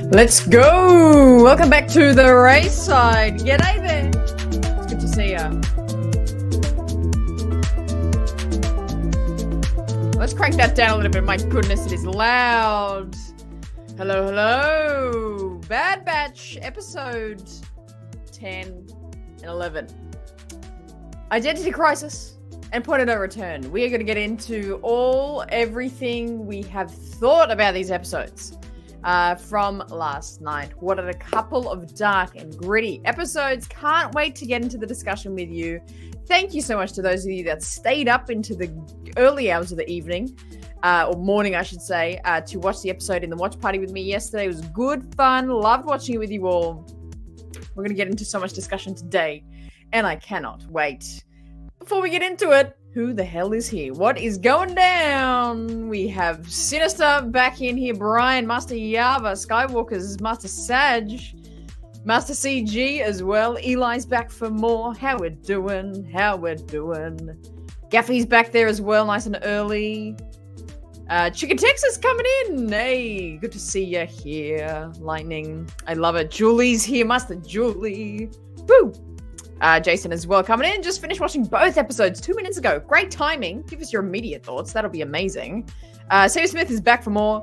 Let's go! Welcome back to the race side. G'day there. It's good to see ya. Let's crank that down a little bit. My goodness, it is loud. Hello, hello. Bad Batch, episode 10 and 11. Identity Crisis and Point of No Return. We are going to get into everything we have thought about these episodes. From last night. What are a couple of dark and gritty episodes? Can't wait to get into the discussion with you. Thank you so much to those of you that stayed up into the early hours of the evening, or morning, I should say, to watch the episode in the watch party with me yesterday. It was good fun. Loved watching it with you all. We're going to get into so much discussion today, and I cannot wait. Before we get into it, who the hell is here? What is going down? We have Sinister back in here. Brian, Master Yava, Skywalker's Master Sag, Master CG as well. Eli's back for more. How we're doing? Gaffy's back there as well, nice and early. Chicken Texas coming in. Hey, good to see you here. Lightning, I love it. Julie's here, Master Julie. Woo! Jason as well coming in. Just finished watching both episodes 2 minutes ago. Great timing. Give us your immediate thoughts. That'll be amazing. Sarah Smith is back for more.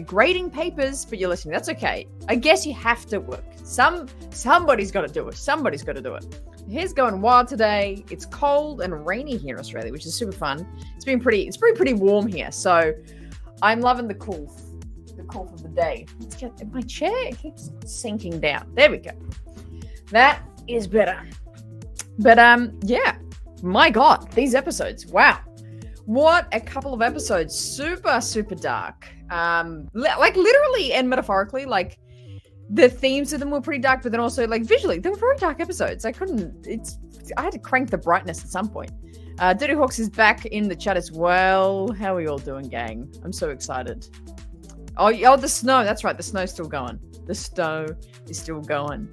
Grading papers, but you're listening. That's okay. I guess you have to work. Somebody's got to do it. Here's going wild today. It's cold and rainy here in Australia, which is super fun. It's pretty warm here. So I'm loving the cool of the day. Let's get my chair. It keeps sinking down. There we go. That is better. But yeah, my god, these episodes, wow, what a couple of episodes. Super duck, like literally and metaphorically. Like the themes of them were pretty dark, but then also like visually they were very dark episodes. I had to crank the brightness at some point. Dirty Hawks is back in the chat as well. How are we all doing, gang? I'm so excited. Oh, the snow, that's right, the snow's still going. The snow is still going.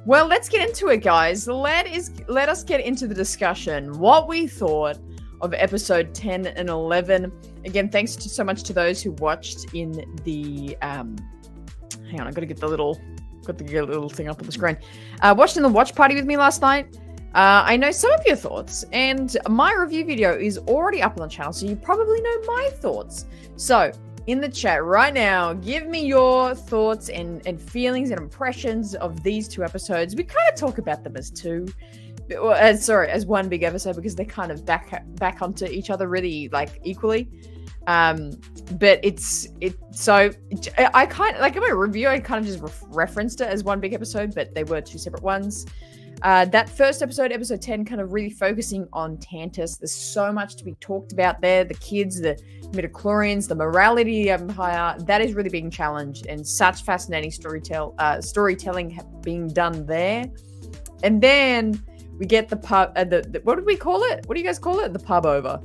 Well, let's get into it, guys. Let us get into the discussion. What we thought of episode 10 and 11. Again, thanks so much to those who watched in the hang on, I got to get the little thing up on the screen. Watched in the watch party with me last night. I know some of your thoughts, and my review video is already up on the channel, so you probably know my thoughts. So in the chat right now, give me your thoughts and feelings and impressions of these two episodes. We kind of talk about them as one big episode because they kind of back onto each other really like equally. But I kind of like in my review, I kind of just referenced it as one big episode, but they were two separate ones. That first episode 10, kind of really focusing on Tantus. There's so much to be talked about there. The kids, the midichlorians, the morality of the Empire, that is really being challenged, and such fascinating storytelling being done there. And then we get the pub, what did we call it? What do you guys call it? The pub over.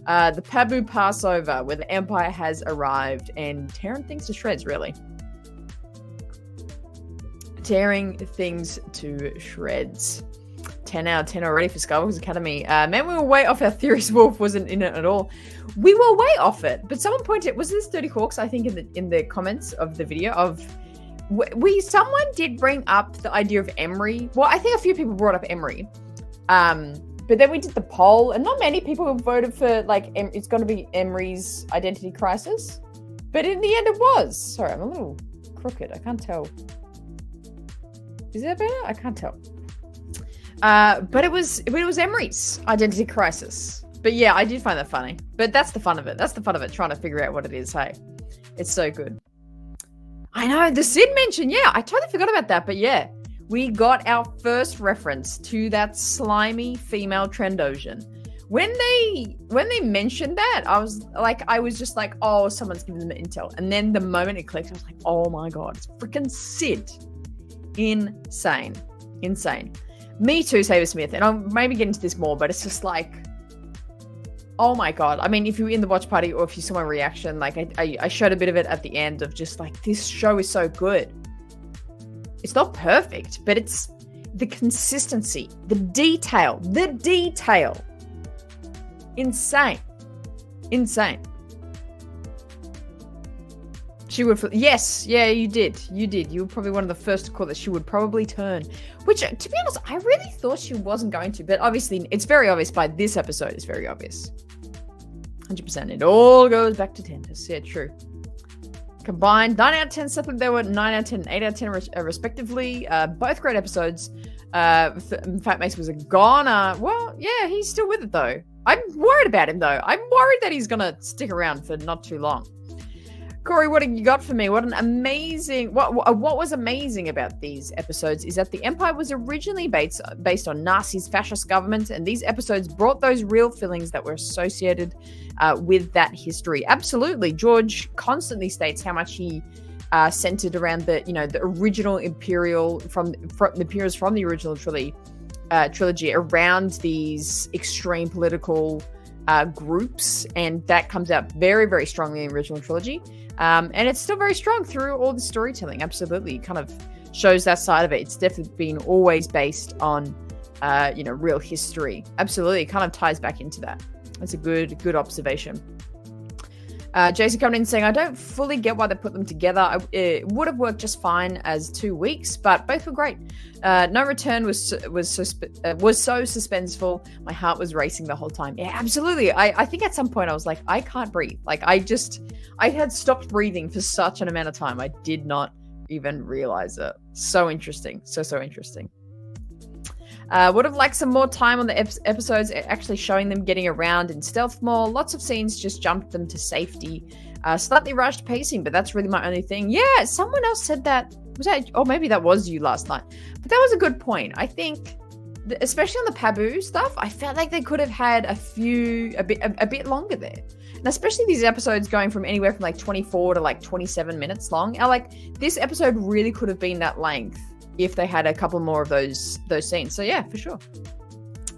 The Pabu Passover, where the Empire has arrived and tearing things to shreds, really. Tearing things to shreds. 10 out of 10 already for Skywalker's Academy. Man, we were way off our theories. Wolf wasn't in it at all. We were way off it. But someone pointed, was this Dirty Hawks, I think, in the comments of the video of... someone did bring up the idea of Emery. Well, I think a few people brought up Emery. But then we did the poll, and not many people voted for, like, it's going to be Emery's Identity Crisis. But in the end, it was. Sorry, I'm a little crooked. I can't tell. Is that better? I can't tell. But it was Emery's Identity Crisis. But yeah, I did find that funny. But that's the fun of it. Trying to figure out what it is. Hey, it's so good. I know, the Sid mention. Yeah, I totally forgot about that. But yeah, we got our first reference to that slimy female Trandoshan. When they mentioned that, I was just like, oh, someone's giving them intel. And then the moment it clicked, I was like, oh my god, it's freaking Sid. Insane. Me too, Saber Smith. And I'll maybe get into this more, but it's just like, oh my god. I mean, if you were in the watch party or if you saw my reaction, like I showed a bit of it at the end of just like, this show is so good. It's not perfect, but it's the consistency, the detail. Insane. She would. Yes, yeah, you did. You were probably one of the first to call that she would probably turn. Which, to be honest, I really thought she wasn't going to. But obviously, it's very obvious by this episode. It's very obvious. 100%. It all goes back to Tentis. Yeah, true. Combined 9 out of 10 stuff. There were 9 out of 10 and 8 out of 10 respectively. Both great episodes. Fat Mace was a goner. Well, yeah, he's still with it though. I'm worried about him though. I'm worried that he's gonna stick around for not too long. Corey, what have you got for me? What was amazing about these episodes is that the Empire was originally based on Nazi's fascist government, and these episodes brought those real feelings that were associated with that history. Absolutely, George constantly states how much he centered around the original Imperial from the original trilogy around these extreme political groups, and that comes out very, very strongly in the original trilogy. And it's still very strong through all the storytelling. Absolutely. It kind of shows that side of it. It's definitely been always based on, real history. Absolutely. It kind of ties back into that. That's a good observation. Jason coming in saying, I don't fully get why they put them together. It would have worked just fine as 2 weeks, but both were great. No Return was so suspenseful. My heart was racing the whole time. Yeah, absolutely. I think at some point I was like, I can't breathe. Like I had stopped breathing for such an amount of time. I did not even realize it. So interesting. So interesting. Would have liked some more time on the episodes, actually showing them getting around in stealth more. Lots of scenes just jumped them to safety. Slightly rushed pacing, but that's really my only thing. Yeah, someone else said that. Was that? Or maybe that was you last night. But that was a good point. I think, especially on the Pabu stuff, I felt like they could have had a bit longer there. And especially these episodes going from anywhere from like 24 to like 27 minutes long. This episode really could have been that length if they had a couple more of those scenes. So yeah, for sure.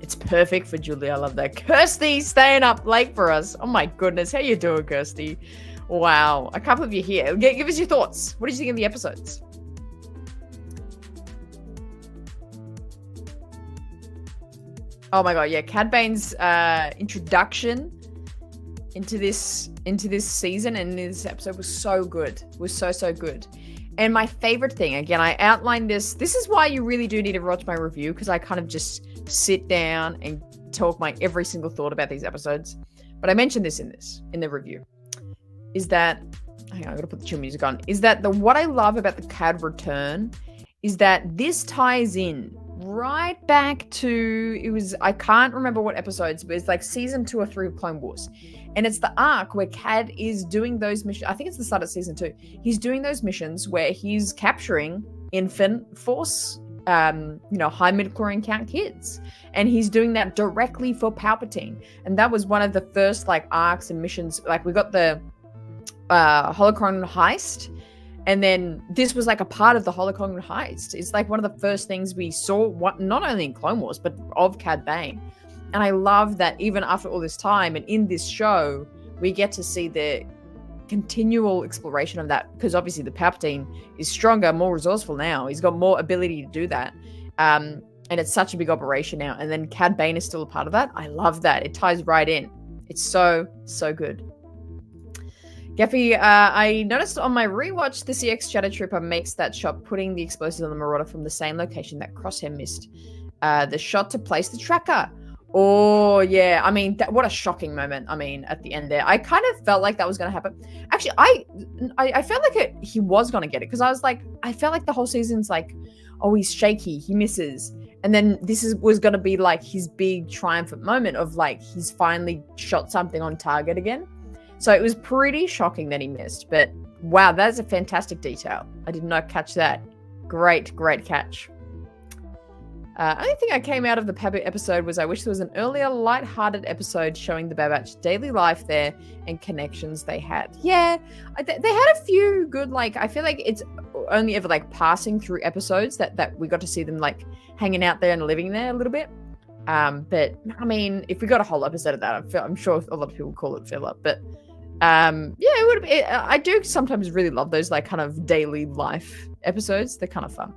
It's perfect for Julie. I love that. Kirsty staying up late for us. Oh my goodness. How you doing, Kirsty? Wow. A couple of you here. Give us your thoughts. What did you think of the episodes? Oh my god, yeah. Cad Bane's introduction into this season and this episode was so good. Was so good. And my favorite thing, again, I outlined this. This is why you really do need to watch my review, because I kind of just sit down and talk my every single thought about these episodes. But I mentioned this in the review. Is that, hang on, I'm going to put the chill music on. Is that what I love about the Cad return is that this ties in right back to, I can't remember what episodes, but it's like season 2 or 3 of Clone Wars. And it's the arc where Cad is doing those missions. I think it's the start of season 2. He's doing those missions where he's capturing infant Force, high midichlorian count kids. And he's doing that directly for Palpatine. And that was one of the first arcs and missions. We got the Holocron heist. And then this was a part of the Holocron heist. It's one of the first things we saw, not only in Clone Wars, but of Cad Bane. And I love that even after all this time and in this show, we get to see the continual exploration of that, because obviously the Palpatine is stronger, more resourceful now. He's got more ability to do that. And it's such a big operation now. And then Cad Bane is still a part of that. I love that. It ties right in. It's so good. Geffy, I noticed on my rewatch, the CX Shadow Trooper makes that shot, putting the explosives on the Marauder from the same location that Crosshair missed. The shot to place the tracker. Oh, yeah. I mean, what a shocking moment. I mean, at the end there. I kind of felt like that was going to happen. Actually, I felt like he was going to get it, because I felt like the whole season's he's shaky. He misses. And then this was going to be his big triumphant moment of he's finally shot something on target again. So it was pretty shocking that he missed. But wow, that is a fantastic detail. I did not catch that. Great catch. Only thing I came out of the Pabu episode was I wish there was an earlier, light-hearted episode showing the Bad Batch daily life there and connections they had. Yeah, they had a few good, I feel like it's only ever, passing through episodes that we got to see them, hanging out there and living there a little bit. But, I mean, if we got a whole episode of that, I'm sure a lot of people call it filler. But, yeah, it would be. I do sometimes really love those, kind of daily life episodes. They're kind of fun.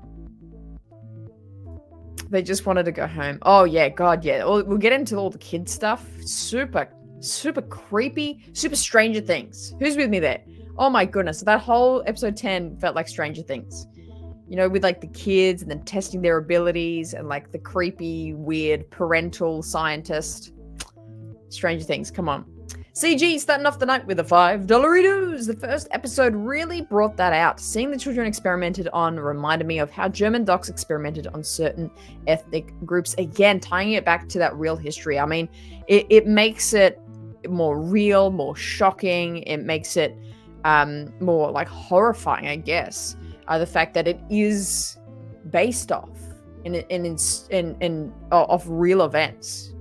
They just wanted to go home. Oh, yeah. God, yeah. We'll get into all the kid stuff. Super creepy. Super Stranger Things. Who's with me there? Oh my goodness. That whole episode 10 felt like Stranger Things. You know, with like the kids and then testing their abilities and like the creepy, weird parental scientist. Stranger Things, come on. CG starting off the night with a $5 Doritos. The first episode really brought that out. Seeing the children experimented on reminded me of how German docs experimented on certain ethnic groups. Again, tying it back to that real history. I mean, it makes it more real, more shocking. It makes it more like horrifying, I guess. The fact that it is based off of real events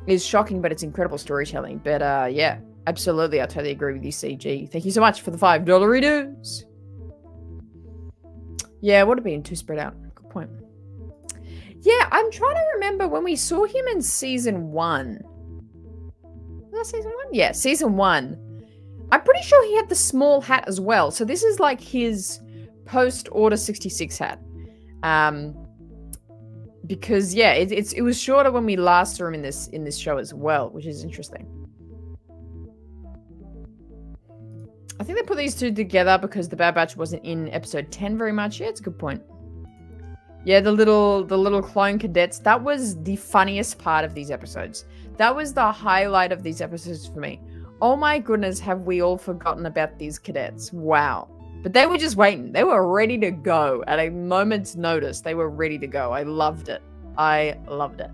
is shocking, but it's incredible storytelling. But yeah, absolutely, I totally agree with you, CG. Thank you so much for the $5 Doritos. Yeah, it would have been too spread out. Good point. Yeah, I'm trying to remember when we saw him in season 1. Was that season 1? Yeah, season 1. I'm pretty sure he had the small hat as well. So this is like his post Order 66 hat. Because yeah, it was shorter when we last saw him in this show as well, which is interesting. I think they put these two together because the Bad Batch wasn't in episode 10 very much. Yeah, it's a good point. Yeah, the little clone cadets, that was the funniest part of these episodes. That was the highlight of these episodes for me. Oh my goodness, have we all forgotten about these cadets? Wow. But they were just waiting. They were ready to go. At a moment's notice, they were ready to go. I loved it. I loved it.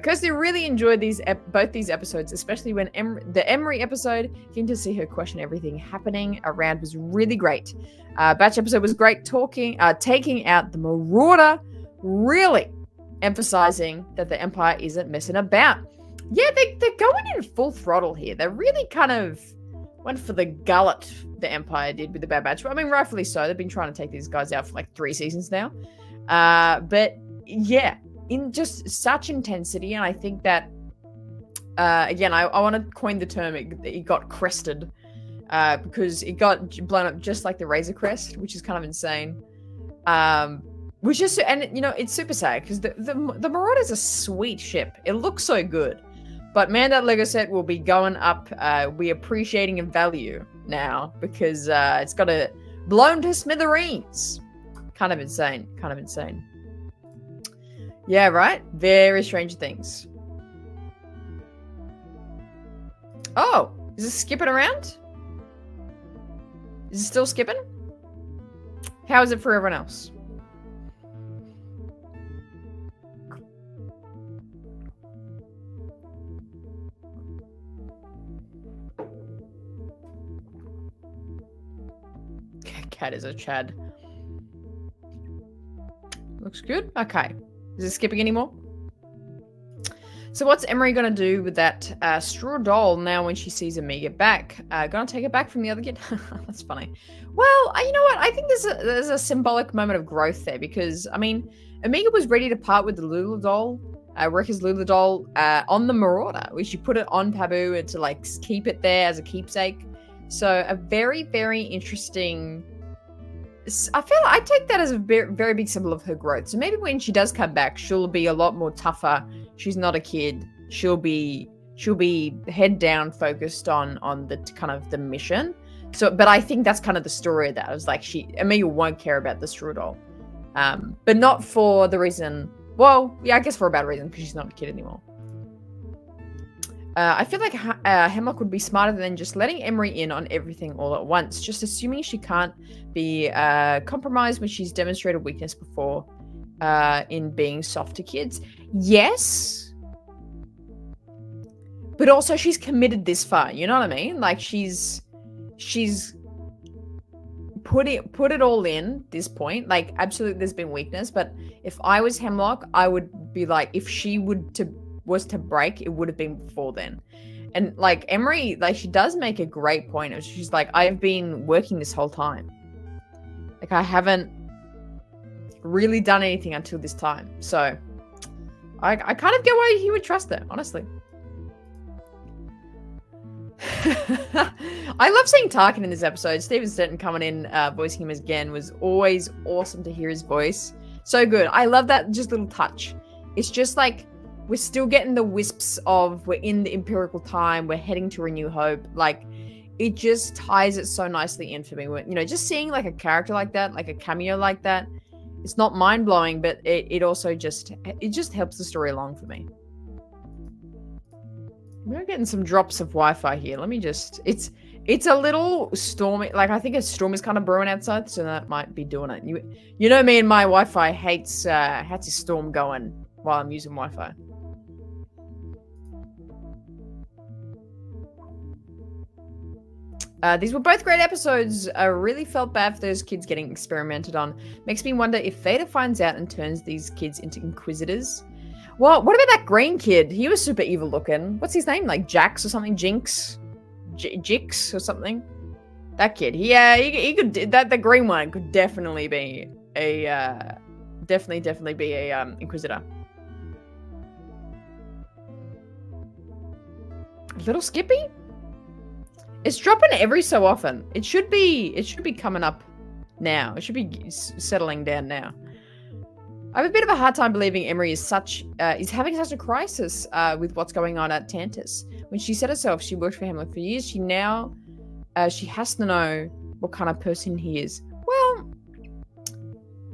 Kirsty really enjoyed both these episodes, especially when the Emery episode, getting to see her question everything happening around was really great. Batch episode was great, taking out the Marauder, really emphasizing that the Empire isn't messing about. Yeah, they're going in full throttle here. They really kind of went for the gullet, the Empire did with the Bad Batch. I mean, rightfully so. They've been trying to take these guys out for like 3 seasons now. But yeah, in just such intensity. And I think that, again, I want to coin the term, it got crested. Because it got blown up just like the Razor Crest, which is kind of insane. Which is, and you know, it's super sad because the Marauder's a sweet ship. It looks so good. But man, that Lego set will be going up. We appreciating in value now because it's got a blown to smithereens. Kind of insane. Kind of insane. Yeah, right? Very Stranger Things. Oh, is it skipping around? Is it still skipping? How is it for everyone else? Cat is a Chad. Looks good. Okay. Is it skipping anymore? So what's Emery going to do with that straw doll now when she sees Omega back? Going to take it back from the other kid? That's funny. Well, you know what? I think there's a symbolic moment of growth there because, I mean, Omega was ready to part with the Lula doll, Wrecker's Lula doll, on the Marauder, where she put it on Pabu and to, like, keep it there as a keepsake. So a very, very interesting... I take that as a very, very big symbol of her growth. So maybe when she does come back, she'll be a lot more tougher. She's not a kid. She'll be head down, focused on the kind of the mission. So, but I think that's kind of the story of that. It was like Omega won't care about the straw doll, but not for the reason. Well, yeah, I guess for a bad reason because she's not a kid anymore. I feel like Hemlock would be smarter than just letting Emery in on everything all at once, just assuming she can't be compromised when she's demonstrated weakness before in being soft to kids. Yes, but also she's committed this far. You know what I mean? Like she's put it all in this point. Like absolutely, there's been weakness, but if I was Hemlock, I would be like, if she was to break, it would have been before then. And like Emery, like she does make a great point. She's like, I've been working this whole time. Like I haven't really done anything until this time. So I kind of get why he would trust her, honestly. I love seeing Tarkin in this episode. Steven Stanton coming in, voicing him again was always awesome to hear his voice. So good. I love that just little touch. It's just like, we're still getting the wisps of we're in the empirical time, we're heading to a new hope. Like, it just ties it so nicely in for me. When, just seeing like a character like that, like a cameo like that, it's not mind blowing, but it also just helps the story along for me. We're getting some drops of Wi-Fi here. Let me just. It's a little stormy. Like I think a storm is kind of brewing outside, so that might be doing it. You know me and my Wi-Fi hates a storm going while I'm using Wi-Fi. These were both great episodes. I really felt bad for those kids getting experimented on. Makes me wonder if Vader finds out and turns these kids into Inquisitors. Well, what about that green kid? He was super evil looking. What's his name? Like Jax or something? Jinx? Jix or something? That kid. Yeah, he could. The green one could definitely be a definitely be a Inquisitor. Little Skippy? It's dropping every so often. It should be coming up now. It should be settling down now. I have a bit of a hard time believing Emery is having such a crisis with what's going on at Tantus. When she said herself she worked for Hamlet for years, she has to know what kind of person he is. Well,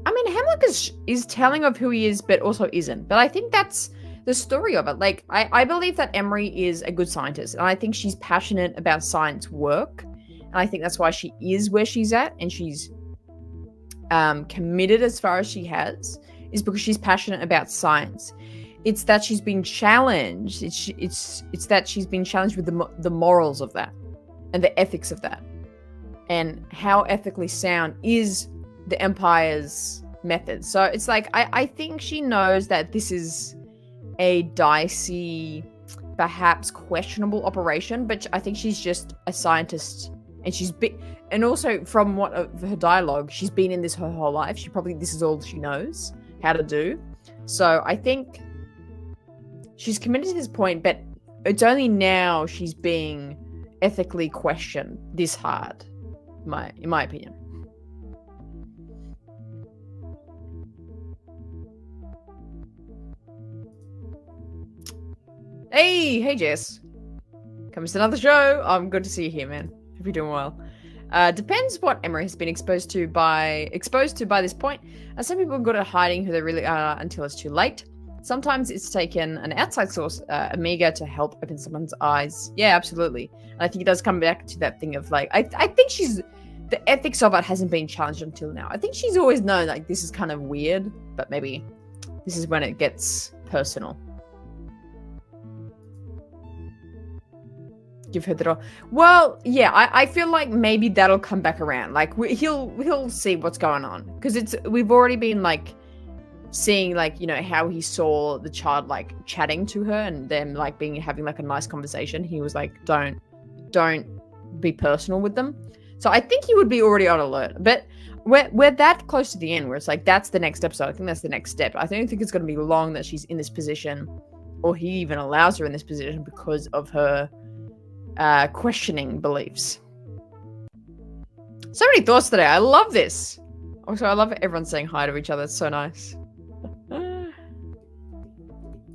I mean, Hamlet is telling of who he is, but also isn't. But I think that's the story of it. Like, I believe that Emery is a good scientist, and I think she's passionate about science work, and I think that's why she is where she's at, and she's committed as far as she has, is because she's passionate about science. It's that she's been challenged. It's that she's been challenged with the morals of that, and the ethics of that, and how ethically sound is the Empire's method. So it's like I think she knows that this is a dicey, perhaps questionable operation, but I think she's just a scientist, and and also from what of her dialogue, she's been in this her whole life. This is all she knows how to do. So I think she's committed to this point, but it's only now she's being ethically questioned this hard, in my opinion. Hey Jess. Comes to another show. I'm good to see you here, man. Hope you're doing well. Depends what Emery has been exposed to by this point. Some people are good at hiding who they really are until it's too late. Sometimes it's taken an outside source, Amiga, to help open someone's eyes. Yeah, absolutely. And I think it does come back to that thing of like, I think the ethics of it hasn't been challenged until now. I think she's always known like this is kind of weird, but maybe this is when it gets personal. Give her the door. Well, yeah, I feel like maybe that'll come back around. Like he'll see what's going on, because we've already been like seeing like how he saw the child like chatting to her and them like having like a nice conversation. He was like, don't be personal with them. So I think he would be already on alert. But we're that close to the end where it's like that's the next episode. I think that's the next step. I don't think it's going to be long that she's in this position, or he even allows her in this position because of her questioning beliefs. So many thoughts today. I love this. Also, I love everyone saying hi to each other. It's so nice.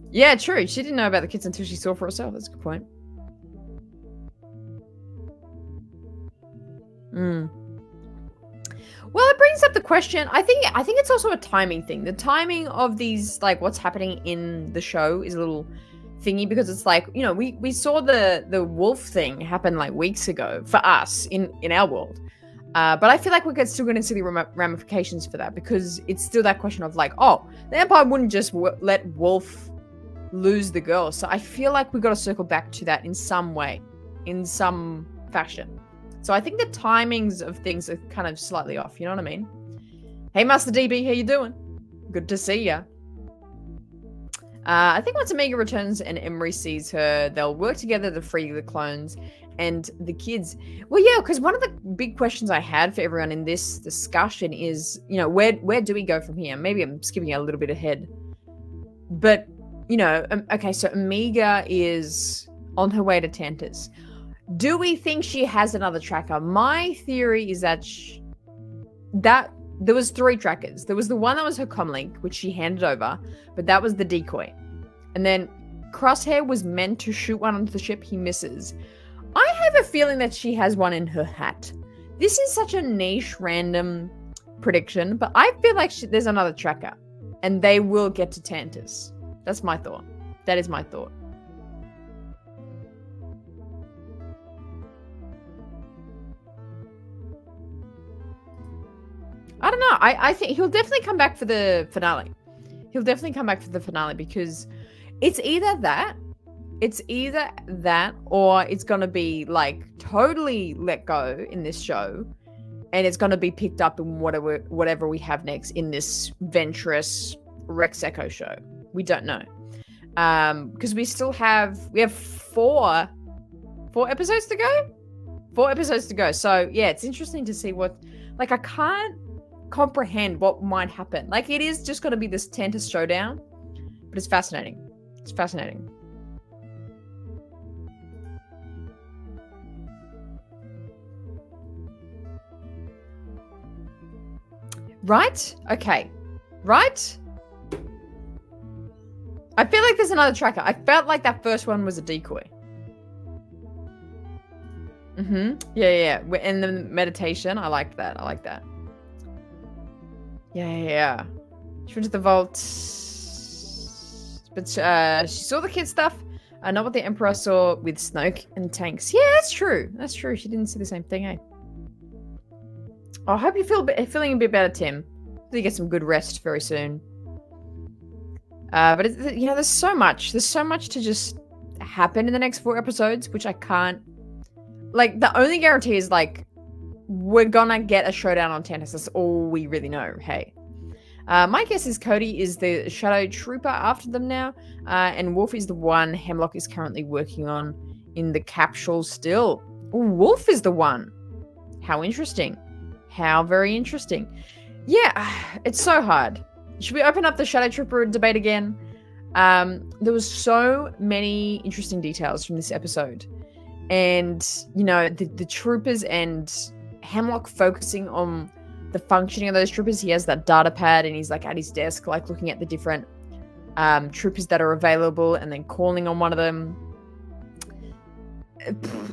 Yeah, true. She didn't know about the kids until she saw for herself. That's a good point. Well, it brings up the question. I think it's also a timing thing. The timing of these, like what's happening in the show, is a little thingy, because it's like, we saw the wolf thing happen like weeks ago for us in our world, but I feel like we're still going to see the ramifications for that, because it's still that question of like, oh, the Empire wouldn't just let Wolf lose the girl. So I feel like we've got to circle back to that in some way, in some fashion. So I think the timings of things are kind of slightly off, you know what I mean? Hey Master DB, how you doing? Good to see ya. I think once Amiga returns and Emery sees her, they'll work together to free the clones and the kids. Well, yeah, because one of the big questions I had for everyone in this discussion is, where do we go from here? Maybe I'm skipping a little bit ahead. But, okay, so Amiga is on her way to Tantus. Do we think she has another tracker? My theory is that there was 3 trackers. There was the one that was her comlink, which she handed over, but that was the decoy. And then Crosshair was meant to shoot one onto the ship. He misses. I have a feeling that she has one in her hat. This is such a niche, random prediction, but I feel like there's another tracker, and they will get to Tantus. That's my thought. That is my thought. I don't know. I think he'll definitely come back for the finale. He'll definitely come back for the finale because it's either that, or it's gonna be like totally let go in this show, and it's gonna be picked up in whatever we have next in this Ventress Rex Echo show. We don't know, because we have four episodes to go. 4 episodes to go. So yeah, it's interesting to see what. Like I can't comprehend what might happen. Like it is just going to be this Tantus showdown, but it's fascinating. It's fascinating. Right? Okay. Right? I feel like there's another tracker. I felt like that first one was a decoy. Yeah. In the meditation, I liked that. Yeah. She went to the vault, but she saw the kid stuff. Not what the Emperor saw with Snoke and tanks. Yeah, that's true. She didn't see the same thing, eh? I hope you feeling a bit better, Tim. You get some good rest very soon. But there's so much to just happen in the next 4 episodes, which I can't. Like the only guarantee is like we're gonna get a showdown on Tantus. That's all we really know. Hey, my guess is Cody is the Shadow Trooper after them now, and Wolf is the one Hemlock is currently working on in the capsule still. Ooh, Wolf is the one. How interesting. How very interesting. Yeah, it's so hard. Should we open up the Shadow Trooper debate again? There was so many interesting details from this episode. And, the troopers and Hemlock focusing on the functioning of those troopers. He has that data pad and he's like at his desk, like looking at the different troopers that are available and then calling on one of them.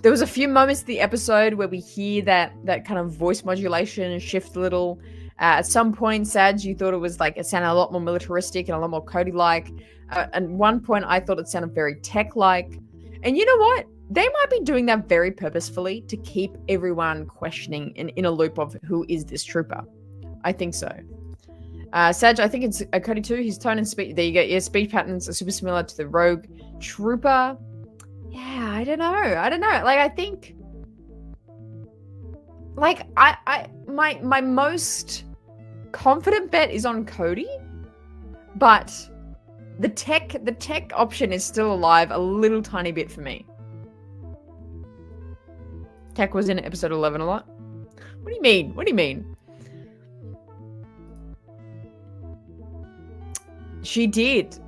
There was a few moments in the episode where we hear that kind of voice modulation shift a little. At some point, Saj, you thought it sounded a lot more militaristic and a lot more Cody-like. At one point, I thought it sounded very tech-like. And you know what? They might be doing that very purposefully to keep everyone questioning and in a loop of who is this trooper. I think so. Saj, I think it's Cody too. His tone and speech, there you go. Yeah, speech patterns are super similar to the Rogue Trooper. Yeah, I don't know. Like, I think, like, my most confident bet is on Cody, but the tech option is still alive a little tiny bit for me. Tech was in episode 11 a lot. What do you mean? She did.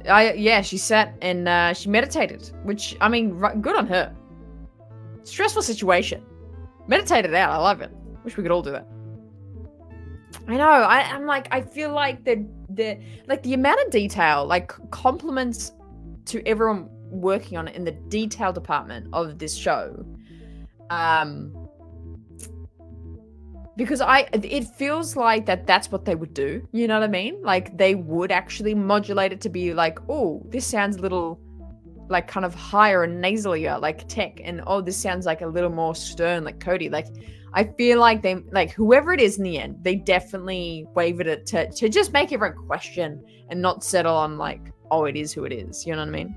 She sat and she meditated, which, I mean, good on her. Stressful situation. Meditated out. I love it. Wish we could all do that. I know. I'm like, I feel like the amount of detail, like compliments to everyone working on it in the detail department of this show. Because it feels like that's what they would do. You know what I mean? Like they would actually modulate it to be like, oh, this sounds a little like kind of higher and nasalier like Tech, and oh, this sounds like a little more stern like Cody. Like I feel like they, like whoever it is in the end, they definitely wavered it to just make everyone question and not settle on like, oh, it is who it is. You know what I mean?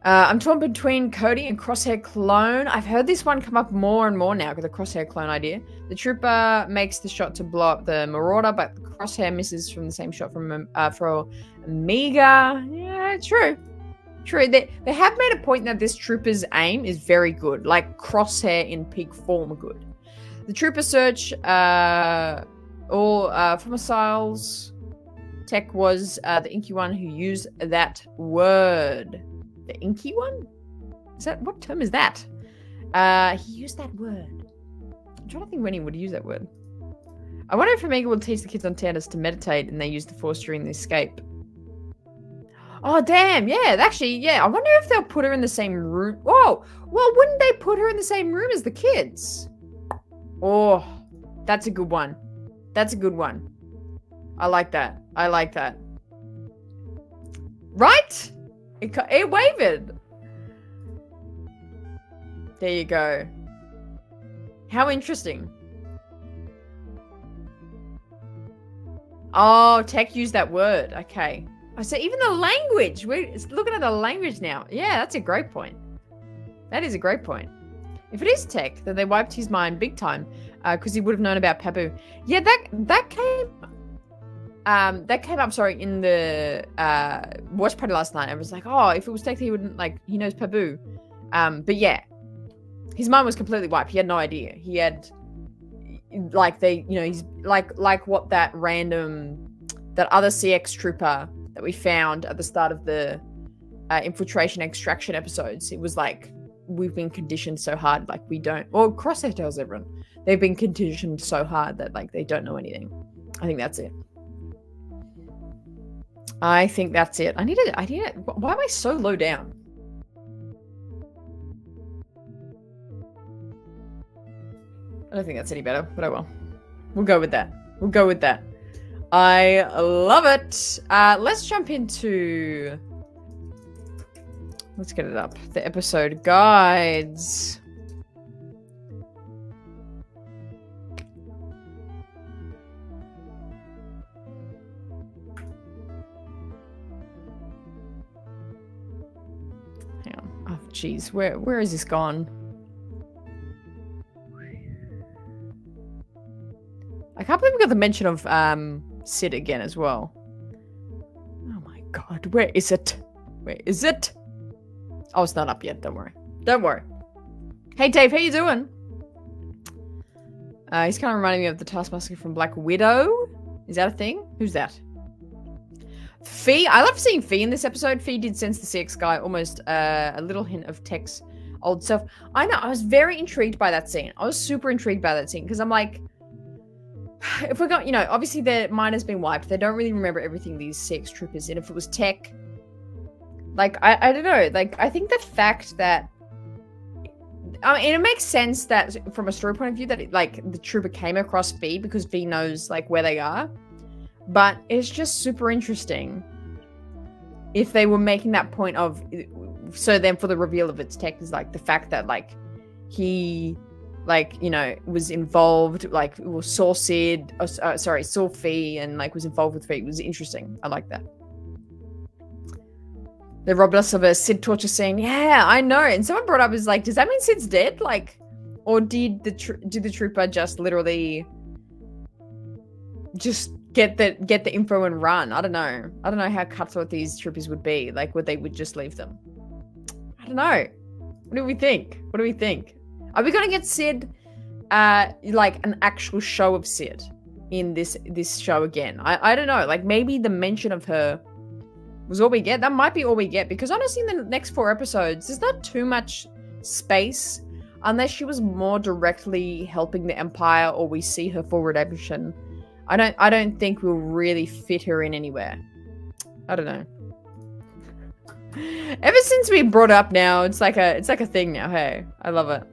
I'm torn between Cody and Crosshair Clone. I've heard this one come up more and more now with the Crosshair Clone idea. The Trooper makes the shot to blow up the Marauder, but the Crosshair misses from the same shot from for Omega. Yeah, true. They have made a point that this Trooper's aim is very good, like Crosshair in peak form good. The Trooper search all for missiles. Tech was the inky one who used that word. The inky one? What term is that? He used that word. I'm trying to think when he would use that word. I wonder if Omega will teach the kids on Tantus to meditate and they use the Force during the escape. Oh, damn. Yeah, actually, yeah. I wonder if they'll put her in the same room. Whoa. Well, wouldn't they put her in the same room as the kids? Oh, that's a good one. That's a good one. I like that. I like that. Right? It wavered. There you go. How interesting. Oh, Tech used that word. Okay. Oh, so even the language. We're looking at the language now. Yeah, that's a great point. That is a great point. If it is Tech, then they wiped his mind big time because he would have known about Pabu. Yeah, that came up, sorry, in the watch party last night. I was like, oh, if it was Tech, he wouldn't, like, he knows Pabu. But yeah, his mind was completely wiped. He had no idea. He had, like, he's like what that other CX trooper that we found at the start of the infiltration extraction episodes. It was like, we've been conditioned so hard, like we don't, or Crosshair tells everyone, they've been conditioned so hard that like they don't know anything. I think that's it. I think that's it. I need it. Why am I so low down? I don't think that's any better, but I will. We'll go with that. I love it. Let's jump into... Let's get it up. The episode guides. Hang on. Oh, jeez. Where is this gone? I can't believe we got the mention of Sid again as well. Oh my god. Where is it? Where is it? Oh, it's not up yet. Don't worry. Don't worry. Hey, Dave. How you doing? He's kind of reminding me of the Taskmaster from Black Widow. Is that a thing? Who's that? Fee. I love seeing Fee in this episode. Fee did sense the CX guy. Almost a little hint of Tech's old self. I know. I was very intrigued by that scene. I was super intrigued by that scene because I'm like, if we got, obviously their mind has been wiped. They don't really remember everything these CX troopers did. If it was Tech... Like, I don't know. Like, I think the fact that... I mean, it makes sense that, from a story point of view, that, the trooper came across V because V knows, where they are. But it's just super interesting if they were making that point of... So then for the reveal of its Tech is, the fact that, he, was involved, saw Sid... saw V and, was involved with V. It was interesting. I like that. They robbed us of a Sid torture scene. Yeah, I know. And someone brought up, does that mean Sid's dead? Or did the trooper just literally just get the info and run? I don't know. I don't know how cutthroat these troopers would be. Would they just leave them? I don't know. What do we think? Are we gonna get Sid, an actual show of Sid in this show again? I don't know. Maybe the mention of her was all we get. That might be all we get, because honestly in the next 4 episodes there's not too much space unless she was more directly helping the Empire or we see her full redemption. I don't think we'll really fit her in anywhere. I don't know. Ever since we brought it up now, it's like a thing now. Hey, I love it.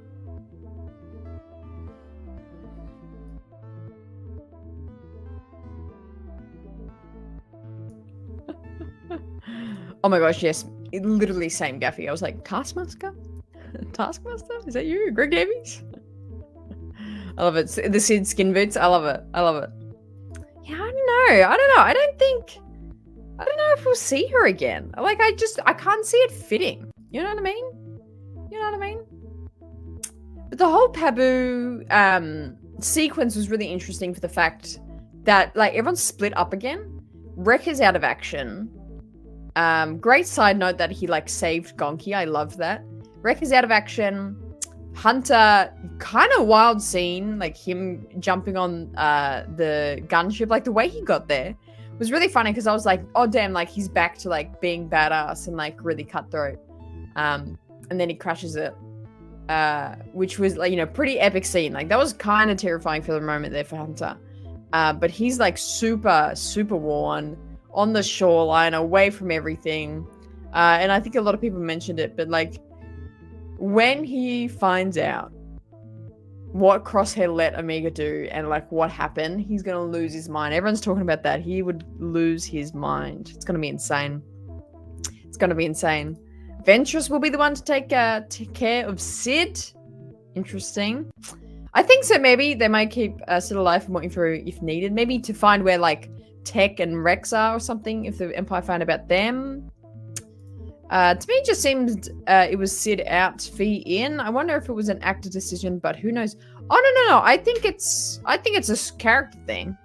Oh my gosh, yes. Literally same Gaffy. I was like, Taskmaster? Taskmaster? Is that you? Greg Davies? I love it. The Sid skin boots. I love it. Yeah, I don't know. I don't know if we'll see her again. I can't see it fitting. You know what I mean? But the whole Pabu sequence was really interesting for the fact that, everyone's split up again. Wreck is out of action. Great side note that he saved Gonki. I loved that. Wreck is out of action. Hunter, kind of wild scene, him jumping on the gunship. The way he got there was really funny because I was like, oh damn, he's back to being badass and really cutthroat. And then he crashes it, which was pretty epic scene. That was kind of terrifying for the moment there for Hunter. But he's super, super worn. on the shoreline, away from everything. And I think a lot of people mentioned it, but like when he finds out what Crosshair let Omega do and like what happened, he's gonna lose his mind. Everyone's talking about that. He would lose his mind. It's gonna be insane. It's gonna be insane. Ventress will be the one to take care of Sid. Interesting. I think so. Maybe they might keep Sid alive for more info if needed. Maybe to find where like Tech and Rex are or something. If the Empire found about them. To me, it just seemed it was Sid out, Fee in. I wonder if it was an actor decision, but who knows? Oh no! I think it's a character thing.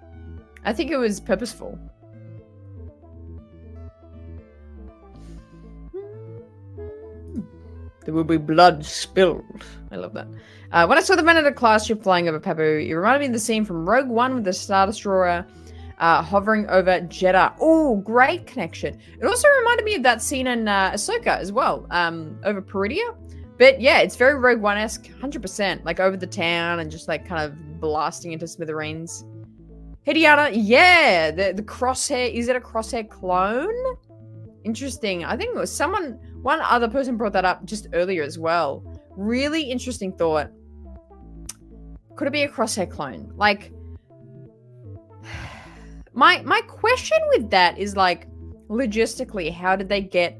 I think it was purposeful. There will be blood spilled. I love that. When I saw the Venator class ship flying over Pabu, it reminded me of the scene from Rogue One with the Star Destroyer hovering over Jeddah. Oh, great connection. It also reminded me of that scene in Ahsoka as well, over Peridia. But yeah, it's very Rogue One-esque, 100%. Like over the town and just like kind of blasting into smithereens. Hidiata, yeah, the Crosshair. Is it a Crosshair clone? Interesting. I think it was one other person brought that up just earlier as well. Really interesting thought. Could it be a Crosshair clone? Like, my question with that is like, logistically, how did they get,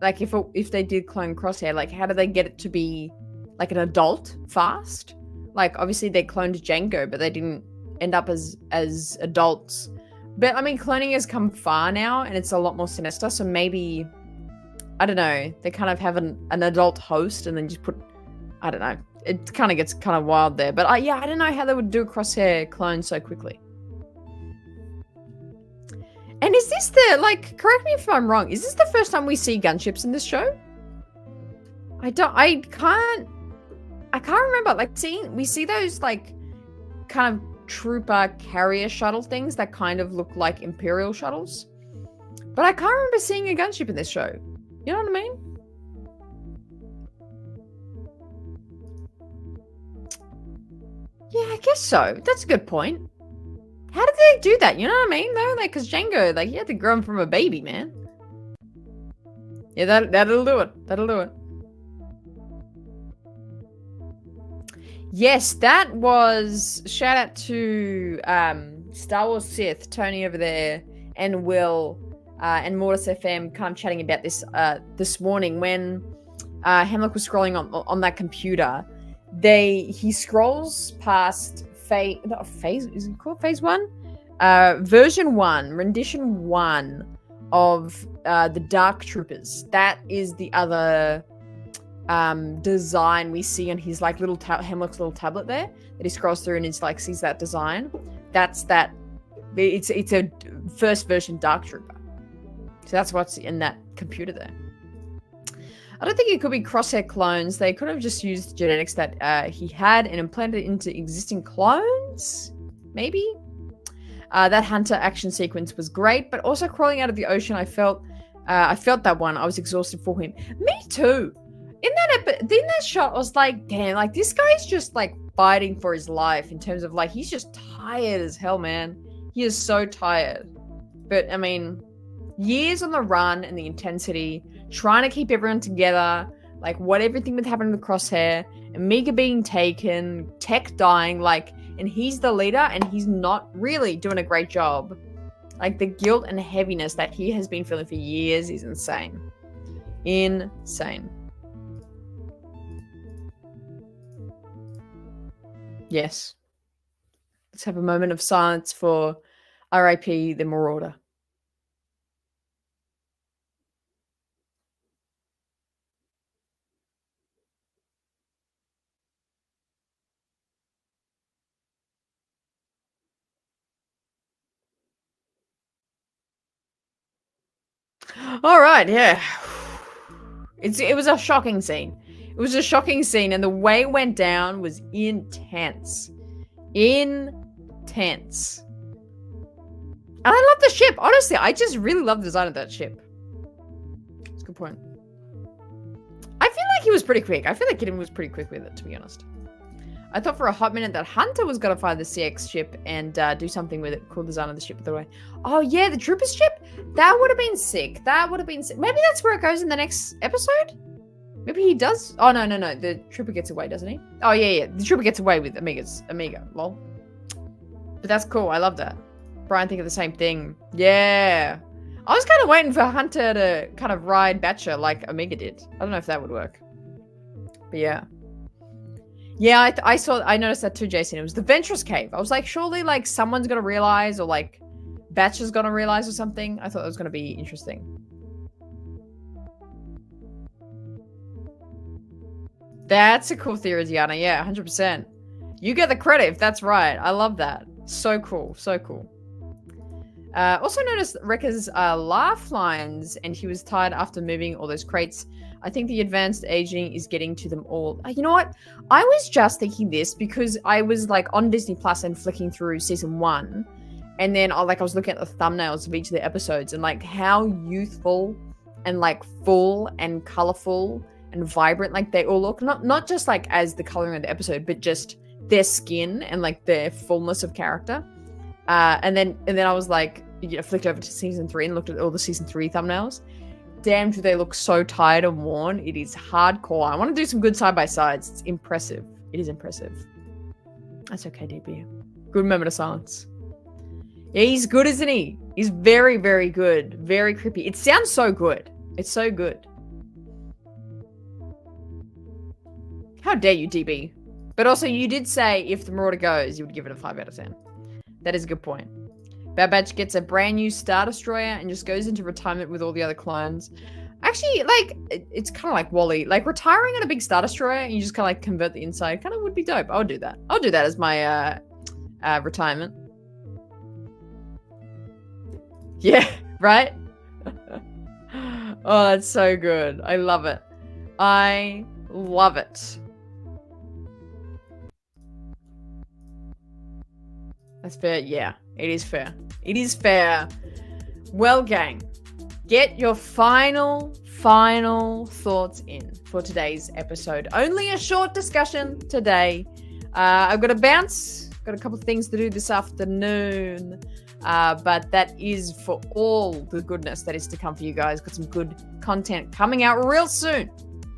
like, if they did clone Crosshair, like, how did they get it to be like an adult fast? Like, obviously they cloned Jango, but they didn't end up as adults. But I mean, cloning has come far now, and it's a lot more sinister. So maybe, I don't know, they kind of have an adult host, and then just put, I don't know. It kind of gets kind of wild there. But yeah, I don't know how they would do a Crosshair clone so quickly. And is this the, like, correct me if I'm wrong, is this the first time we see gunships in this show? I can't remember. Like, we see those, like, kind of trooper carrier shuttle things that kind of look like Imperial shuttles. But I can't remember seeing a gunship in this show. You know what I mean? Yeah, I guess so. That's a good point. How did they do that? You know what I mean? Though, like, because Jango, like, he had to grow him from a baby, man. Yeah, that'll do it. That'll do it. Yes, that was shout out to Star Wars Sith, Tony over there, and Will, and Mortis FM kind of chatting about this this morning when Hemlock was scrolling on that computer. He scrolls past phase is it called phase 1? Version 1, rendition 1 of the Dark Troopers. That is the other design we see on his like little Hemlock's little tablet there that he scrolls through and it's like sees that design. That's that. It's a first version Dark Trooper. So that's what's in that computer there. I don't think it could be Crosshair clones. They could have just used genetics that he had and implanted it into existing clones. Maybe. That Hunter action sequence was great, but also crawling out of the ocean, I felt that one. I was exhausted for him. Me too. In that shot, I was like, damn, like this guy's just like fighting for his life in terms of like he's just tired as hell, man. He is so tired. But I mean, years on the run and the intensity, trying to keep everyone together, like everything that happened with Crosshair, Omega being taken, Tech dying, like, and he's the leader and he's not really doing a great job. Like the guilt and heaviness that he has been feeling for years is insane. Insane. Yes. Let's have a moment of silence for R.I.P. the Marauder. All right, yeah. It was a shocking scene. It was a shocking scene, and the way it went down was intense. Intense. And I love the ship. Honestly, I just really love the design of that ship. That's a good point. I feel like he was pretty quick. I feel like Gideon was pretty quick with it, to be honest. I thought for a hot minute that Hunter was going to find the CX ship and do something with it. Cool design of the ship, by the way. Oh, yeah, the Trooper ship? That would have been sick. That would have been sick. Maybe that's where it goes in the next episode? Maybe he does? Oh, no. The Trooper gets away, doesn't he? Oh, yeah. The Trooper gets away with Amiga. Lol. But that's cool. I love that. Brian think of the same thing. Yeah. I was kind of waiting for Hunter to kind of ride Batcher like Amiga did. I don't know if that would work. But yeah. Yeah, I noticed that too, Jason. It was the Ventress Cave. I was like, surely like someone's gonna realize, or like Batcher's gonna realize or something. I thought that was gonna be interesting. That's a cool theory, Diana. Yeah, 100%. You get the credit if that's right. I love that. So cool. So cool. Also noticed Wrecker's laugh lines, and he was tired after moving all those crates. I think the advanced aging is getting to them all. You know what? I was just thinking this because I was like on Disney Plus and flicking through season 1, and then I was looking at the thumbnails of each of the episodes and like how youthful and like full and colorful and vibrant like they all look. Not just like as the coloring of the episode, but just their skin and like their fullness of character. And then I was like, flicked over to season 3 and looked at all the season 3 thumbnails. Damn, do they look so tired and worn. It is hardcore. I want to do some good side-by-sides. It's impressive. It is impressive. That's okay, DB. Good moment of silence. Yeah, he's good, isn't he? He's very, very good. Very creepy. It sounds so good. It's so good. How dare you, DB? But also, you did say if the Marauder goes, you would give it a 5 out of 10. That is a good point. Bad Batch gets a brand new Star Destroyer and just goes into retirement with all the other clones. Actually, like, it's kind of like Wally. Like, retiring on a big Star Destroyer and you just kind of like convert the inside kind of would be dope. I would do that. I'll do that as my retirement. Yeah, right? Oh, that's so good. I love it. I love it. That's fair. Yeah, it is fair. It is fair. Well, gang, get your final thoughts in for today's episode. Only a short discussion today. I've got to bounce. Got a couple of things to do this afternoon. But that is for all the goodness that is to come for you guys. Got some good content coming out real soon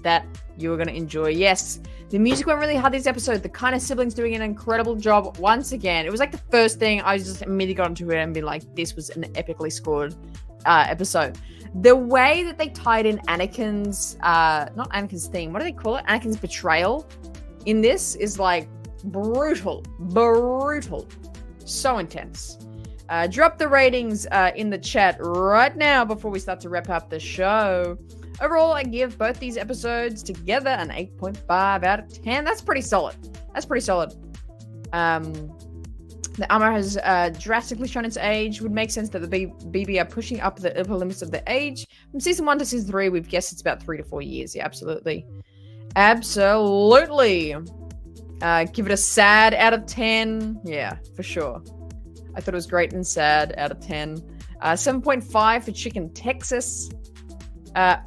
that you are going to enjoy. Yes, the music went really hard this episode. The Kind of Siblings doing an incredible job once again. It was like the first thing I just immediately got into it and be like, this was an epically scored episode. The way that they tied in Anakin's, not Anakin's theme, what do they call it? Anakin's betrayal in this is like brutal. So intense. Drop the ratings in the chat right now before we start to wrap up the show. Overall, I give both these episodes together an 8.5 out of 10. That's pretty solid. The armor has drastically shown its age. Would make sense that the BB are pushing up the upper limits of the age. From season 1 to season 3, we've guessed it's about 3 to 4 years. Yeah, absolutely. Give it a sad out of 10. Yeah, for sure. I thought it was great and sad out of 10. 7.5 for Chicken Texas.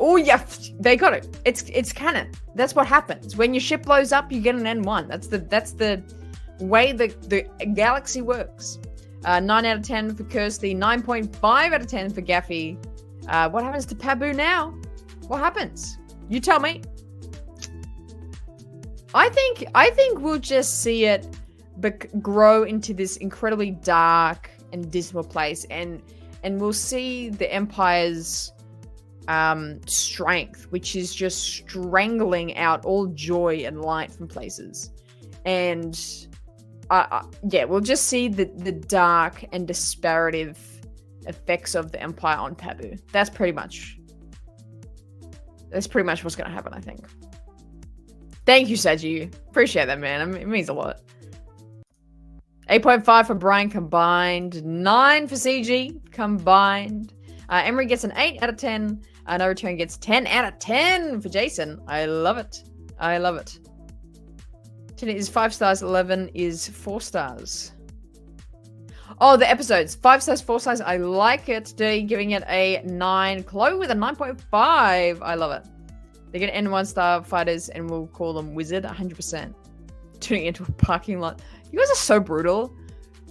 Oh yeah, they got it. It's canon. That's what happens when your ship blows up. You get an N1. That's the way the galaxy works. 9 out of 10 for Kirsty. 9.5 out of 10 for Gaffy. What happens to Pabu now? What happens? You tell me. I think we'll just see it grow into this incredibly dark and dismal place, and we'll see the Empire's strength, which is just strangling out all joy and light from places. And yeah, we'll just see the dark and disparative effects of the Empire on Pabu. That's pretty much what's going to happen, I think. Thank you, Seiji. Appreciate that, man. I mean, it means a lot. 8.5 for Brian combined. 9 for CG combined. Emery gets an 8 out of 10. No Return gets 10 out of 10 for Jason. I love it. 10 is 5 stars. 11 is 4 stars. Oh, the episodes. 5 stars, 4 stars. I like it. Today, giving it a 9. Chloe with a 9.5. I love it. They're going to end 1-star fighters and we'll call them Wizard 100%. turning it into a parking lot. You guys are so brutal.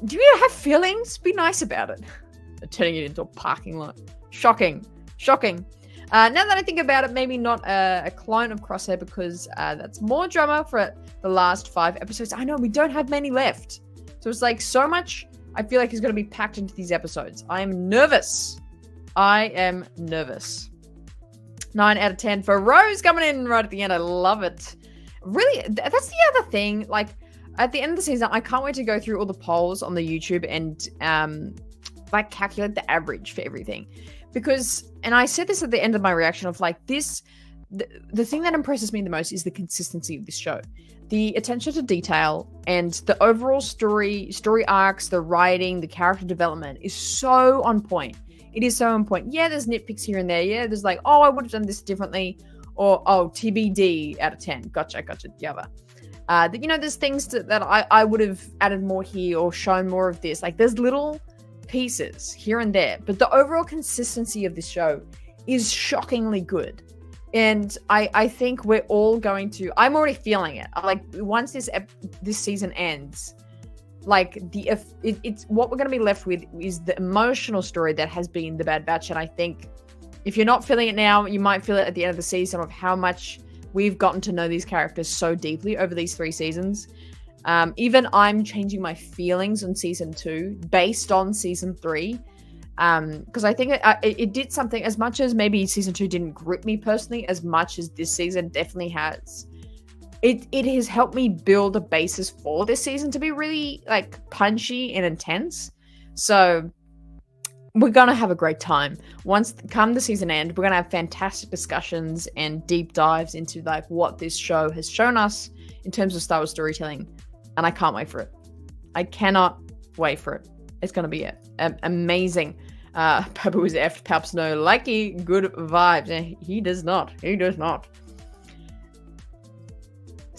Do you have feelings? Be nice about it. Turning it into a parking lot. Shocking. Now that I think about it, maybe not a clone of Crosshair because that's more drama for the last 5 episodes. I know we don't have many left. So it's like so much I feel like is going to be packed into these episodes. I am nervous. 9 out of 10 for Rose coming in right at the end. I love it. Really, that's the other thing. Like, at the end of the season, I can't wait to go through all the polls on the YouTube and like calculate the average for everything. Because, and I said this at the end of my reaction of like this, the thing that impresses me the most is the consistency of this show. The attention to detail and the overall story arcs, the writing, the character development is so on point. It is so on point. Yeah, there's nitpicks here and there. Yeah, there's like, oh, I would have done this differently. Or, oh, TBD out of 10. Gotcha. Yeah. There's things that I would have added more here or shown more of this. Like, there's little pieces here and there. But the overall consistency of this show is shockingly good. And I think we're all going to... I'm already feeling it. Like, once this season ends... Like it's what we're going to be left with is the emotional story that has been The Bad Batch. And I think if you're not feeling it now, you might feel it at the end of the season of how much we've gotten to know these characters so deeply over these 3 seasons. Even I'm changing my feelings on season 2 based on season 3. Because I think it did something, as much as maybe season 2 didn't grip me personally as much as this season definitely has. It has helped me build a basis for this season to be really like punchy and intense. So we're gonna have a great time. Come the season end, we're gonna have fantastic discussions and deep dives into like what this show has shown us in terms of Star Wars storytelling, and I can't wait for it. I cannot wait for it. It's gonna be amazing. Papa was effed. Paps no likey good vibes. He does not.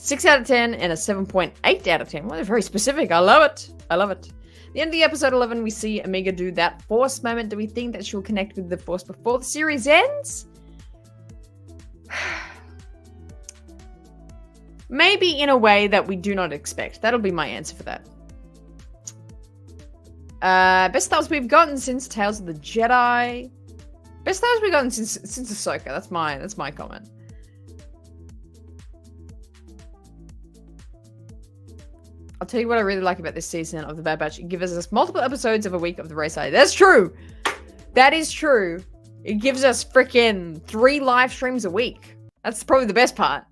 6 out of 10 and a 7.8 out of 10. Well, they're very specific. I love it. The end of the episode 11, we see Omega do that Force moment. Do we think that she'll connect with the Force before the series ends? Maybe in a way that we do not expect. That'll be my answer for that. Best Star Wars we've gotten since Tales of the Jedi. Best Star Wars we've gotten since Ahsoka. That's my comment. I'll tell you what I really like about this season of The Bad Batch. It gives us multiple episodes of a week of the race side. That's true. That is true. It gives us freaking 3 live streams a week. That's probably the best part.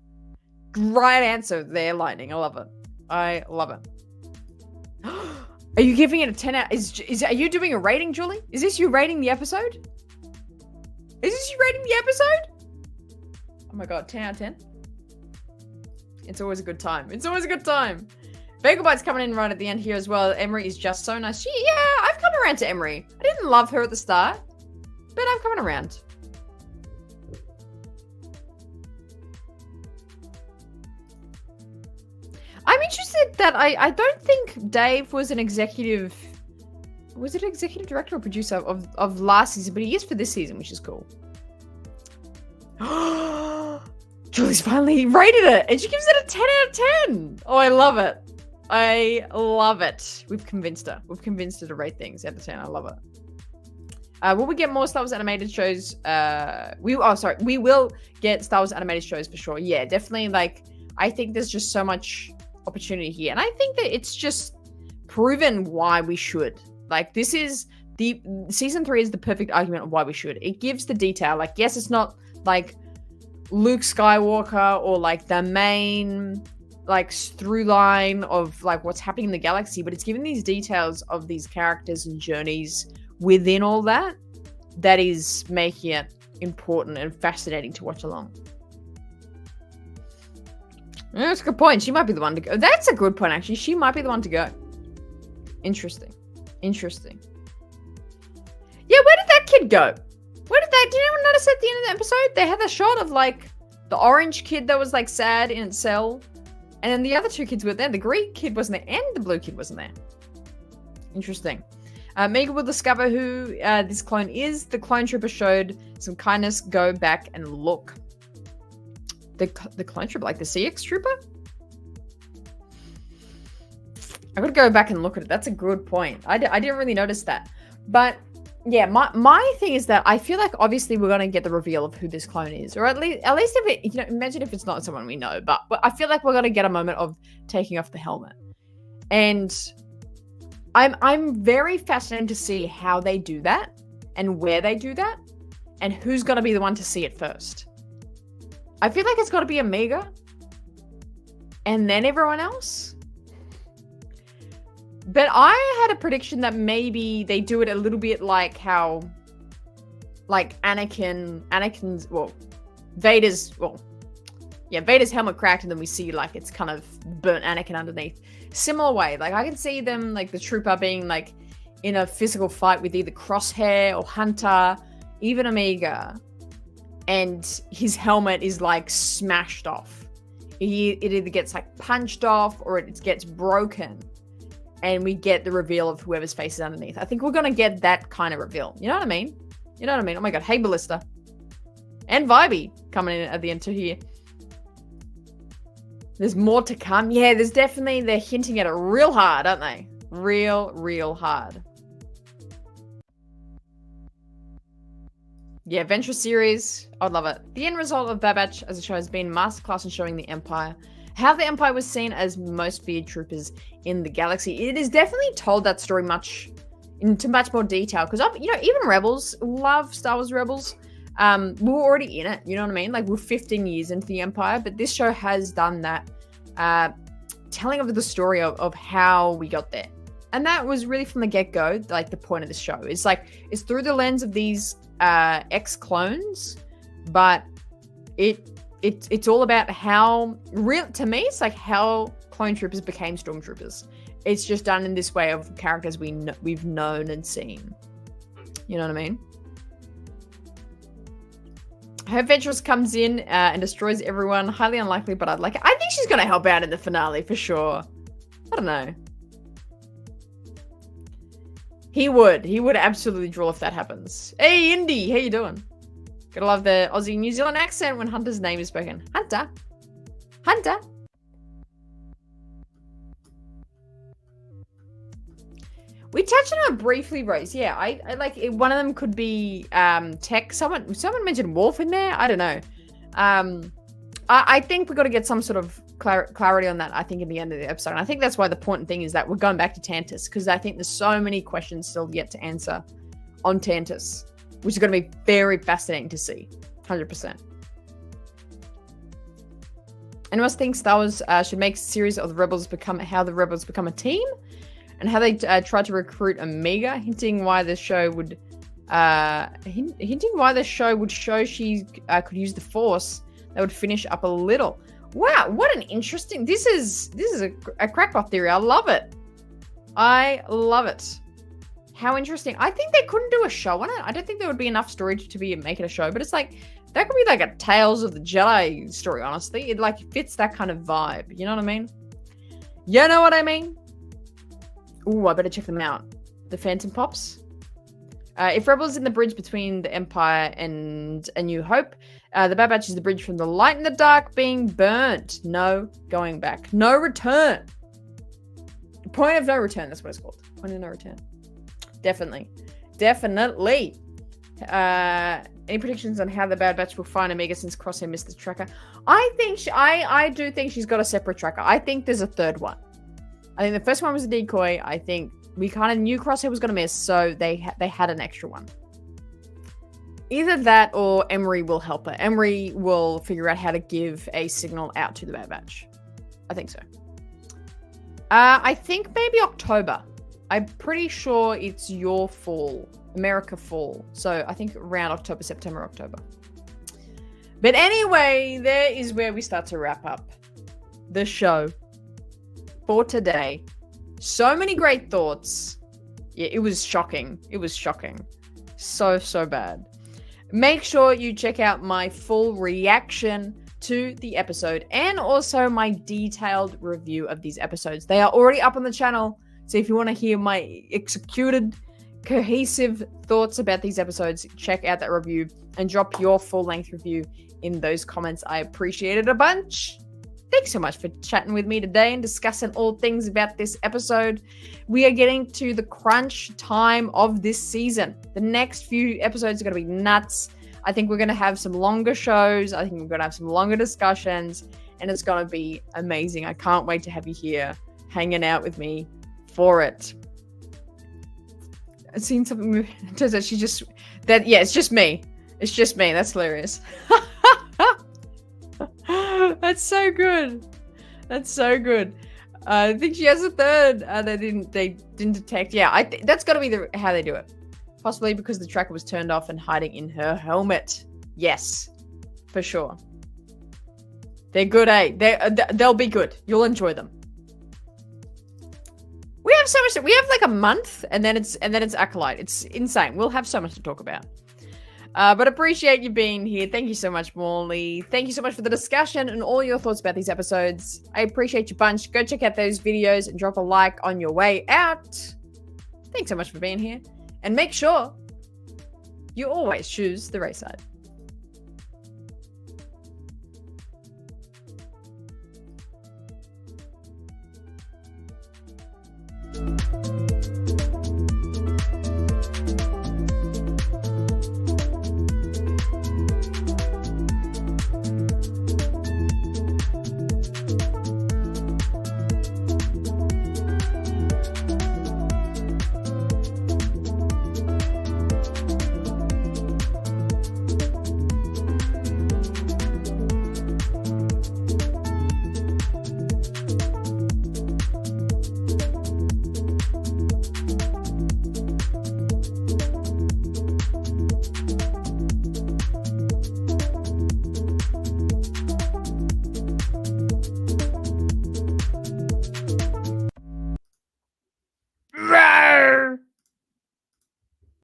Great answer there, Lightning. I love it. Are you giving it a 10 out? Are you doing a rating, Julie? Is this you rating the episode? Oh my god, 10 out of 10? It's always a good time. Bagel Bite's coming in right at the end here as well. Emery is just so nice. I've come around to Emery. I didn't love her at the start, but I'm coming around. I'm interested that I don't think Dave was an executive... Was it executive director or producer of last season? But he is for this season, which is cool. Julie's finally rated it, and she gives it a 10 out of 10. Oh, I love it. We've convinced her to rate things out of 10. I love it. Will we get more Star Wars animated shows? We will get Star Wars animated shows for sure. Yeah, definitely. Like, I think there's just so much opportunity here, and I think that it's just proven why we should. Like, this is season 3 is the perfect argument of why we should. It gives the detail. Like, yes, it's not like Luke Skywalker or like the main like through line of like what's happening in the galaxy, but it's giving these details of these characters and journeys within all that is making it important and fascinating to watch along. That's a good point. She might be the one to go. That's a good point, actually. She might be the one to go. Interesting. Yeah, where did that kid go? Did anyone notice at the end of the episode? They had a shot of like the orange kid that was like sad in its cell. And then the other 2 kids were there. The green kid wasn't there, and the blue kid wasn't there. Interesting. Mega will discover who this clone is. The clone trooper showed some kindness. Go back and look. The clone trooper, like the CX trooper? I gotta go back and look at it. That's a good point. I didn't really notice that. But yeah, my thing is that I feel like obviously we're gonna get the reveal of who this clone is, or at least if it, you know, imagine if it's not someone we know. But I feel like we're gonna get a moment of taking off the helmet, and I'm very fascinated to see how they do that and where they do that, and who's gonna be the one to see it first. I feel like it's got to be Omega, and then everyone else. But I had a prediction that maybe they do it a little bit like how, like Vader's helmet cracked, and then we see like it's kind of burnt Anakin underneath. Similar way, like I can see them, like the trooper being like in a physical fight with either Crosshair or Hunter, even Omega, and his helmet is like smashed off. It either gets like punched off or it gets broken. And we get the reveal of whoever's face is underneath. I think we're going to get that kind of reveal. You know what I mean? You know what I mean? Oh my god. Hey, Ballista. And Vibey coming in at the end too here. There's more to come. Yeah, there's definitely, they're hinting at it real hard, aren't they? Real hard. Yeah, Venture series. I'd love it. The end result of Bad Batch as a show has been masterclass in showing the Empire. How the Empire was seen as most feared troopers in the galaxy. It is definitely told that story into much more detail. Because, you know, even Rebels, love Star Wars Rebels. We were already in it, you know what I mean? Like, we're 15 years into the Empire. But this show has done that. Telling of the story of how we got there. And that was really from the get-go, like, the point of the show. It's like, it's through the lens of these ex-clones. But it's all about how to me it's like how clone troopers became stormtroopers. It's just done in this way of characters we've known and seen. You know what I mean? Her Ventress comes in and destroys everyone. Highly unlikely, but I'd like it. I think she's gonna help out in the finale for sure. I don't know. He would absolutely draw if that happens. Hey Indy, how you doing? Gotta love the Aussie New Zealand accent when Hunter's name is spoken. Hunter. We touched on it briefly, Rose. Yeah, I like it. One of them could be tech. Someone mentioned Wolf in there. I don't know. I think we got to get some sort of clarity on that. I think in the end of the episode. And I think that's why the important thing is that we're going back to Tantus, because I think there's so many questions still yet to answer on Tantus, which is going to be very fascinating to see. 100%. Anyone else think Star Wars should make a series of how the rebels become a team, and how they try to recruit Omega, hinting why the show would show she could use the Force. That would finish up a little. Wow, what an interesting. This is a crackpot theory. I love it. How interesting. I think they couldn't do a show on it. I don't think there would be enough story to be making a show, but it's like, that could be like a Tales of the Jedi story, honestly. It like fits that kind of vibe. You know what I mean? You know what I mean? Ooh, I better check them out. The Phantom Pops. If Rebels in the bridge between the Empire and A New Hope, the Bad Batch is the bridge from the light and the dark being burnt. No going back. No return. Point of no return. That's what it's called. Point of no return. Definitely. Any predictions on how the Bad Batch will find Omega since Crosshair missed the tracker? I think I do think she's got a separate tracker. I think there's a third one. I think the first one was a decoy. I think we kind of knew Crosshair was going to miss, so they had an extra one. Either that or Emery will help her. Emery will figure out how to give a signal out to the Bad Batch. I think so. I think maybe October. I'm pretty sure it's your fall, America fall. So I think around October, September, October. But anyway, there is where we start to wrap up the show for today. So many great thoughts. Yeah, it was shocking. So bad. Make sure you check out my full reaction to the episode and also my detailed review of these episodes. They are already up on the channel. So if you want to hear my executed, cohesive thoughts about these episodes, check out that review and drop your full-length review in those comments. I appreciate it a bunch. thanks so much for chatting with me today and discussing all things about this episode. We are getting to the crunch time of this season. The next few episodes are going to be nuts. I think we're going to have some longer shows. I think we're going to have some longer discussions, and it's going to be amazing. I can't wait to have you here hanging out with me for it. I've seen something. It turns out it's just me. It's just me. That's hilarious. That's so good. That's so good. I think she has a third. They didn't detect. Yeah, that's got to be how they do it. Possibly because the tracker was turned off and hiding in her helmet. Yes, for sure. They're good, eh? They'll be good. You'll enjoy them. We have so much. We have like a month, and then it's Acolyte. It's insane. We'll have so much to talk about. But appreciate you being here. Thank you so much, Morley. Thank you so much for the discussion and all your thoughts about these episodes. I appreciate you bunch. Go check out those videos and drop a like on your way out. Thanks so much for being here. And make sure you always choose the race side.